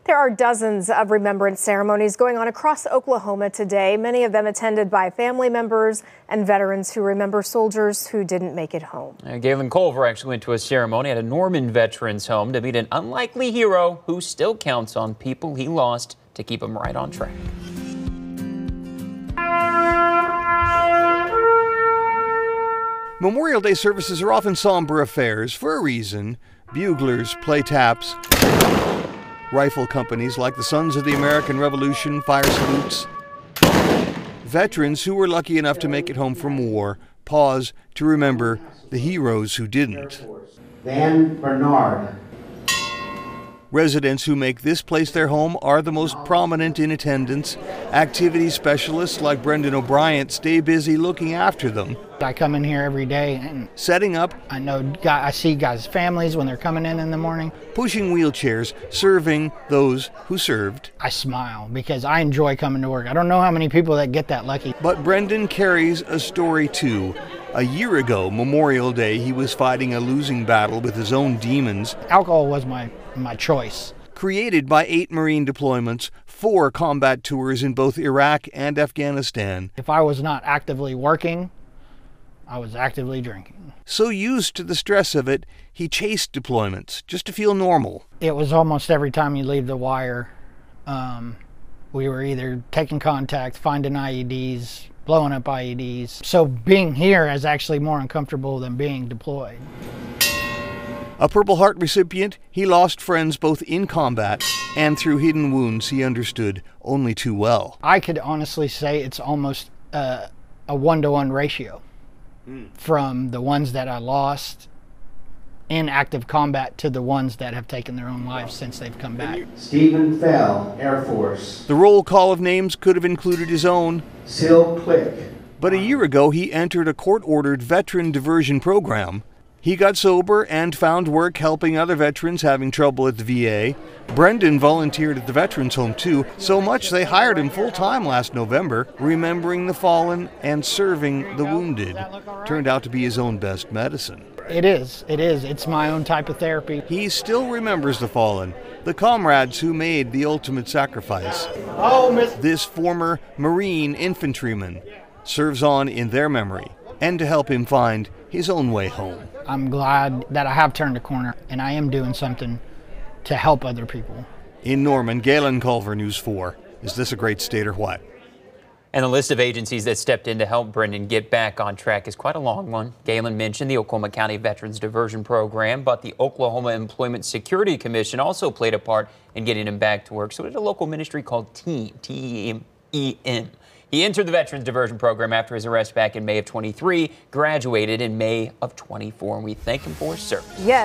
There are dozens of remembrance ceremonies going on across Oklahoma today, many of them attended by family members and veterans who remember soldiers who didn't make it home. Galen Culver actually went to a ceremony at a Norman veterans home to meet an unlikely hero who still counts on people he lost to keep him right on track. Memorial Day services are often somber affairs for a reason. Buglers play taps. Rifle companies like the Sons of the American Revolution fire salutes. Veterans who were lucky enough to make it home from war pause to remember the heroes who didn't. Van Bernard. Residents who make this place their home are the most prominent in attendance. Activity specialists like Brendan O'Brien stay busy looking after them. I come in here every day and setting up. I see guys' families when they're coming in the morning. Pushing wheelchairs, serving those who served. I smile because I enjoy coming to work. I don't know how many people that get that lucky. But Brendan carries a story too. A year ago, Memorial Day, he was fighting a losing battle with his own demons. Alcohol was my choice. Created by 8 Marine deployments, 4 combat tours in both Iraq and Afghanistan. If I was not actively working, I was actively drinking. So used to the stress of it, he chased deployments just to feel normal. It was almost every time you leave the wire, we were either taking contact, finding IEDs, blowing up IEDs. So being here is actually more uncomfortable than being deployed. A Purple Heart recipient, he lost friends both in combat and through hidden wounds he understood only too well. I could honestly say it's almost a 1-to-1 ratio from the ones that I lost in active combat to the ones that have taken their own lives since they've come back. Stephen Fell, Air Force. The roll call of names could have included his own. Sil Click. But a year ago, he entered a court-ordered veteran diversion program. He got sober and found work helping other veterans having trouble at the VA. Brendan volunteered at the Veterans Home too, so much they hired him full-time last November, remembering the fallen and serving the wounded. Turned out to be his own best medicine. It is. It's my own type of therapy. He still remembers the fallen, the comrades who made the ultimate sacrifice. This former Marine infantryman serves on in their memory and to help him find his own way home. I'm glad that I have turned a corner and I am doing something to help other people. In Norman, Galen Culver, News 4. Is this a great state or what? And the list of agencies that stepped in to help Brendan get back on track is quite a long one. Galen mentioned the Oklahoma County Veterans Diversion Program, but the Oklahoma Employment Security Commission also played a part in getting him back to work. So did a local ministry called TEAM, T-E-M-E-N. He entered the Veterans Diversion Program after his arrest back in May of 23, graduated in May of 24, and we thank him for his service. Yes.